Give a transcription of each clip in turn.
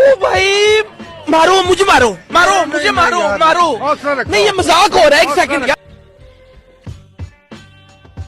ओ भाई, मारो मुझे, मारो मारो मुझे, मारो मारो। नहीं, ये मजाक हो रहा है, एक सेकंड।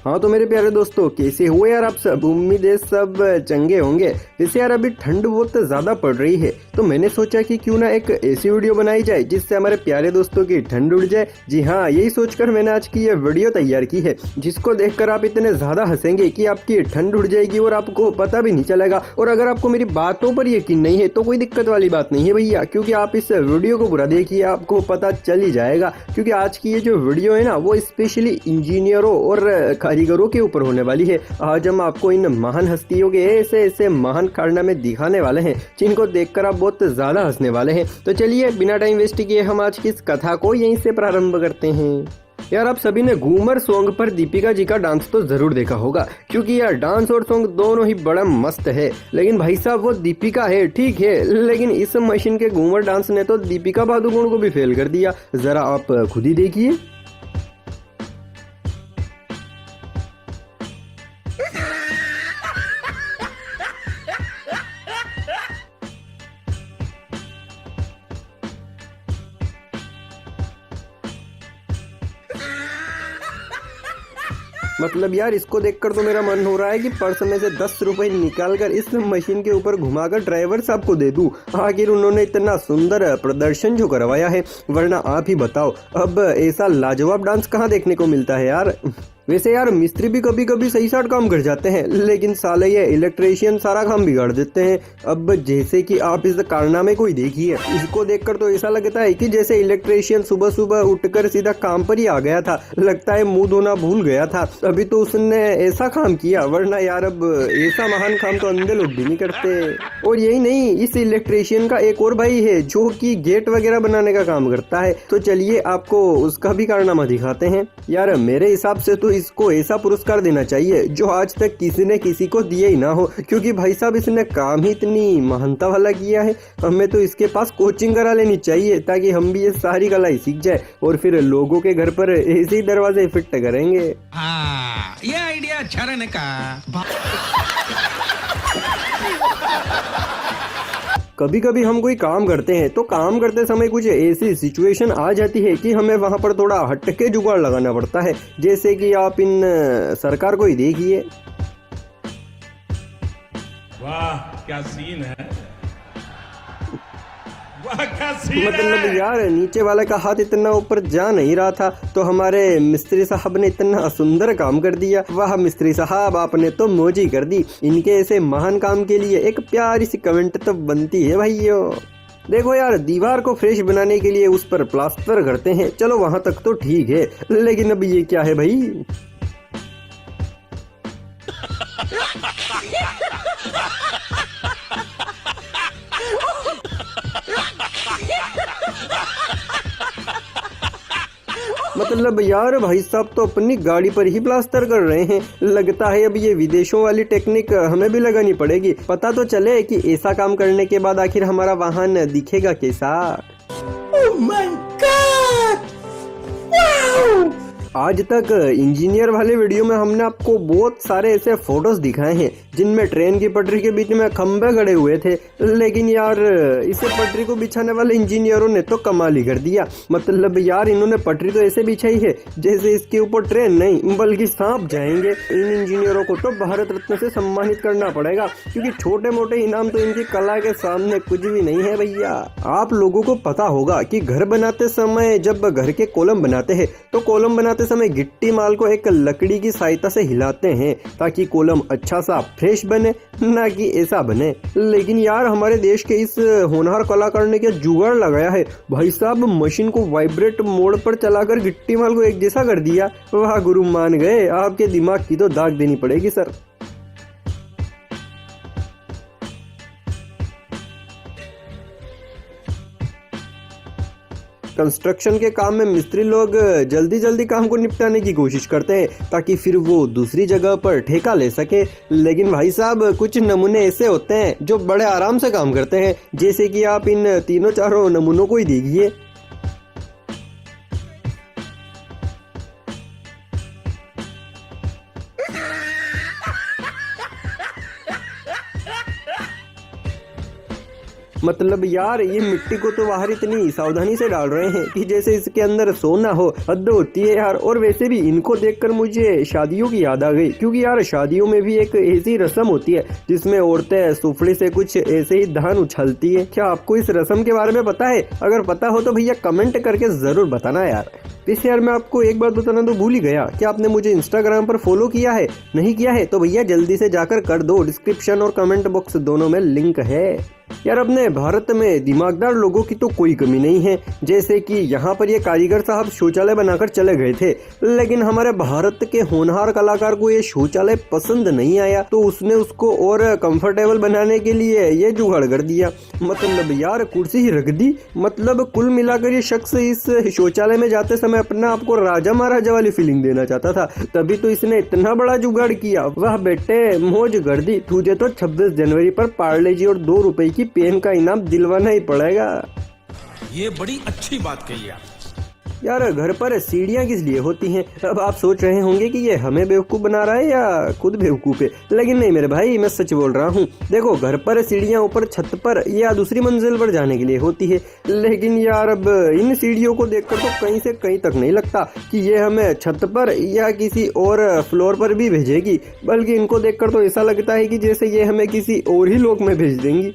हाँ तो मेरे प्यारे दोस्तों, कैसे हुए यार आप सब? उम्मीद है सब चंगे होंगे। वैसे यार अभी ठंड बहुत ज़्यादा पड़ रही है, तो मैंने सोचा कि क्यों ना एक ऐसी वीडियो बनाई जाए जिससे हमारे प्यारे दोस्तों की ठंड उड़ जाए। जी हाँ, यही सोचकर मैंने आज की ये वीडियो तैयार की है, जिसको देखकर आप इतने ज़्यादा हंसेंगे कि आपकी ठंड उड़ जाएगी और आपको पता भी नहीं चलेगा। और अगर आपको मेरी बातों पर यकीन नहीं है तो कोई दिक्कत वाली बात नहीं है भैया, क्योंकि आप इस वीडियो को पूरा देखिए, आपको पता चल ही जाएगा। क्योंकि आज की ये जो वीडियो है ना, वो स्पेशली इंजीनियरों और कारीगरों के ऊपर होने वाली है। आज हम आपको इन महान हस्तियों के ऐसे ऐसे महान कारनामे दिखाने वाले हैं जिनको देखकर आप बहुत ज्यादा हंसने वाले हैं। तो चलिए बिना टाइम वेस्ट किए हम आज की इस कथा को यहीं से प्रारंभ करते हैं। यार आप सभी ने घूमर सॉन्ग पर दीपिका जी का डांस तो जरूर देखा होगा, क्योंकि यार डांस और सॉन्ग दोनों ही बड़ा मस्त है। लेकिन भाई साहब वो दीपिका है ठीक है, लेकिन इस मशीन के घूमर डांस ने तो दीपिका पादुकोण को भी फेल कर दिया। जरा आप खुद ही देखिए। मतलब यार इसको देखकर तो मेरा मन हो रहा है कि पर्स में से 10 रुपए निकाल कर इस मशीन के ऊपर घुमाकर ड्राइवर साहब को दे दूं। आखिर उन्होंने इतना सुंदर प्रदर्शन जो करवाया है, वरना आप ही बताओ अब ऐसा लाजवाब डांस कहाँ देखने को मिलता है यार। वैसे यार मिस्त्री भी कभी कभी सही साट काम कर जाते हैं, लेकिन साले ये इलेक्ट्रिशियन सारा काम बिगाड़ देते हैं। अब जैसे कि आप इस कारनामे को ही देखिए, इसको देखकर तो ऐसा लगता है कि जैसे इलेक्ट्रिशियन सुबह सुबह उठकर सीधा काम पर ही आ गया था। लगता है मुंह धोना भूल गया था, अभी तो उसने ऐसा काम किया, वरना यार अब ऐसा महान काम तो अंधे लोग भी नहीं करते। और यही नहीं, इस इलेक्ट्रिशियन का एक और भाई है जो कि गेट वगैरह बनाने का काम करता है। तो चलिए आपको उसका भी कारनामा दिखाते हैं। यार मेरे हिसाब से तो इसको ऐसा पुरस्कार देना चाहिए जो आज तक किसी ने किसी को दिया ही ना हो, क्योंकि भाई साहब इसने काम ही इतनी महानता वाला किया है। हमें तो इसके पास कोचिंग करा लेनी चाहिए ताकि हम भी ये सारी कला ही सीख जाए और फिर लोगों के घर पर ऐसे ही दरवाजे फिट करेंगे। हाँ, ये आइडिया अच्छा रहने का। कभी कभी हम कोई काम करते हैं तो काम करते समय कुछ ऐसी सिचुएशन आ जाती है कि हमें वहां पर थोड़ा हटके जुगाड़ लगाना पड़ता है। जैसे कि आप इन सरकार को ही देखिए। वाह क्या सीन है, वाह क्या सीन मतलब है। यार नीचे वाले का हाथ इतना ऊपर जा नहीं रहा था तो हमारे मिस्त्री साहब ने इतना सुंदर काम कर दिया। वाह मिस्त्री साहब, आपने तो मौज ही कर दी। इनके ऐसे महान काम के लिए एक प्यारी सी कमेंट तो बनती है भाइयों। देखो यार, दीवार को फ्रेश बनाने के लिए उस पर प्लास्टर करते हैं, चलो वहां तक तो ठीक है, लेकिन अब ये क्या है भाई? मतलब यार भाई साहब तो अपनी गाड़ी पर ही प्लास्टर कर रहे हैं। लगता है अब ये विदेशों वाली टेक्निक हमें भी लगानी पड़ेगी, पता तो चले कि ऐसा काम करने के बाद आखिर हमारा वाहन दिखेगा कैसा। Oh my God! Wow! आज तक इंजीनियर वाले वीडियो में हमने आपको बहुत सारे ऐसे फोटोज दिखाए हैं जिनमें ट्रेन की पटरी के बीच में खंभे खड़े हुए थे, लेकिन यार इसे पटरी को बिछाने वाले इंजीनियरों ने तो कमाल ही कर दिया। मतलब यार इन्होंने पटरी तो ऐसे बिछाई है जैसे इसके ऊपर ट्रेन नहीं बल्कि सांप जाएंगे। इन इंजीनियरों को तो भारत रत्न से सम्मानित करना पड़ेगा, क्योंकि छोटे मोटे इनाम तो इनकी कला के सामने कुछ भी नहीं है भैया। आप लोगों को पता होगा कि घर बनाते समय जब घर के कॉलम बनाते हैं तो कॉलम बनाते समय गिट्टी माल को एक लकड़ी की सहायता से हिलाते हैं ताकि कॉलम अच्छा सा फ्रेश बने, ना कि ऐसा बने। लेकिन यार हमारे देश के इस होनहार कलाकार ने क्या जुगाड़ लगाया है भाई साहब, मशीन को वाइब्रेट मोड पर चलाकर गिट्टी माल को एक जैसा कर दिया। वाह गुरु मान गए, आपके दिमाग की तो दाग देनी पड़ेगी सर। कंस्ट्रक्शन के काम में मिस्त्री लोग जल्दी जल्दी काम को निपटाने की कोशिश करते हैं ताकि फिर वो दूसरी जगह पर ठेका ले सके। लेकिन भाई साहब कुछ नमूने ऐसे होते हैं जो बड़े आराम से काम करते हैं, जैसे कि आप इन तीनों चारों नमूनों को ही देखिए। मतलब यार ये मिट्टी को तो बाहर इतनी सावधानी से डाल रहे हैं कि जैसे इसके अंदर सोना हो। हद होती है यार। और वैसे भी इनको देखकर मुझे शादियों की याद आ गई, क्योंकि यार शादियों में भी एक ऐसी रस्म होती है जिसमें औरतें सुफड़ी से कुछ ऐसे ही धान उछलती है। क्या आपको इस रस्म के बारे में पता है? अगर पता हो तो भैया कमेंट करके जरूर बताना यार। वैसे यार मैं आपको एक बात बताना तो भूल ही गया कि आपने मुझे इंस्टाग्राम पर फॉलो किया है? नहीं किया है तो भैया जल्दी से जाकर कर दो। डिस्क्रिप्शन और कमेंट बॉक्स दोनों में लिंक है। यार अपने भारत में दिमागदार लोगों की तो कोई कमी नहीं है। जैसे कि यहाँ पर ये कारीगर साहब शौचालय बनाकर चले गए थे, लेकिन हमारे भारत के होनहार कलाकार को ये शौचालय पसंद नहीं आया, तो उसने उसको और कंफर्टेबल बनाने के लिए ये जुगाड़ कर दिया। मतलब यार कुर्सी ही रख दी। मतलब कुल मिलाकर ये शख्स इस शौचालय में जाते समय अपना आपको राजा महाराजा वाली फीलिंग देना चाहता था, तभी तो इसने इतना बड़ा जुगाड़ किया। वाह बेटे मौज कर दी। तुझे तो 26 जनवरी पर पार्ले जी और 2 रुपए की पेन का इनाम दिलवाना ही पड़ेगा। ये बड़ी अच्छी बात कही आप। यार घर पर सीढ़ियाँ किस लिए होती हैं? अब आप सोच रहे होंगे कि ये हमें बेवकूफ़ बना रहा है या खुद बेवकूफ़ है, लेकिन नहीं मेरे भाई, मैं सच बोल रहा हूँ। देखो घर पर सीढ़ियाँ ऊपर छत पर या दूसरी मंजिल पर जाने के लिए होती है, लेकिन यार अब इन सीढ़ियों को देखकर तो कहीं से कहीं तक नहीं लगता कि ये हमें छत पर या किसी और फ्लोर पर भी भेजेगी, बल्कि इनको देखकर तो ऐसा लगता है कि जैसे ये हमें किसी और ही लोक में भेज देंगी।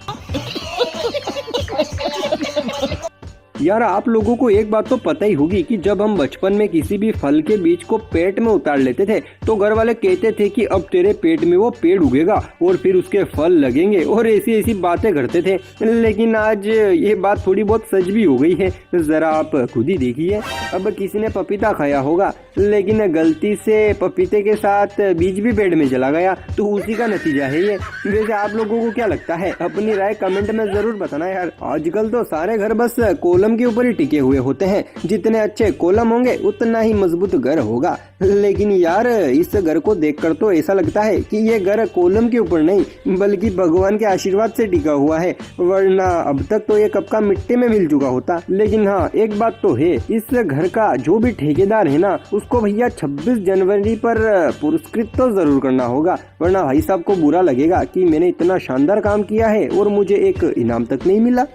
यार आप लोगों को एक बात तो पता ही होगी कि जब हम बचपन में किसी भी फल के बीज को पेट में उतार लेते थे तो घर वाले कहते थे कि अब तेरे पेट में वो पेड़ उगेगा और फिर उसके फल लगेंगे और ऐसी ऐसी बातें करते थे। लेकिन आज ये बात थोड़ी बहुत सच भी हो गई है। जरा आप खुद ही देखिए। अब किसी ने पपीता खाया होगा, लेकिन गलती से पपीते के साथ बीज भी पेट में चला गया, तो उसी का नतीजा है ये। वैसे आप लोगों को क्या लगता है? अपनी राय कमेंट में जरूर बताना यार। आजकल तो सारे घर बस कॉलम के ऊपर ही टिके हुए होते हैं। जितने अच्छे कॉलम होंगे उतना ही मजबूत घर होगा। लेकिन यार इस घर को देखकर तो ऐसा लगता है कि ये घर कॉलम के ऊपर नहीं बल्कि भगवान के आशीर्वाद से टिका हुआ है, वरना अब तक तो ये कब का मिट्टी में मिल चुका होता। लेकिन हाँ एक बात तो है, इस घर का जो भी ठेकेदार है ना, उसको भैया 26 जनवरी पर पुरस्कृत तो जरूर करना होगा, वरना भाई साहब को बुरा लगेगा कि मैंने इतना शानदार काम किया है और मुझे एक इनाम तक नहीं मिला।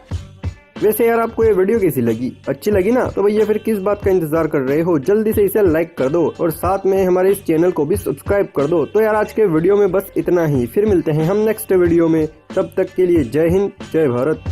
वैसे यार आपको ये वीडियो कैसी लगी? अच्छी लगी ना? तो भैया फिर किस बात का इंतजार कर रहे हो? जल्दी से इसे लाइक कर दो और साथ में हमारे इस चैनल को भी सब्सक्राइब कर दो। तो यार आज के वीडियो में बस इतना ही। फिर मिलते हैं हम नेक्स्ट वीडियो में। तब तक के लिए जय हिंद, जय भारत।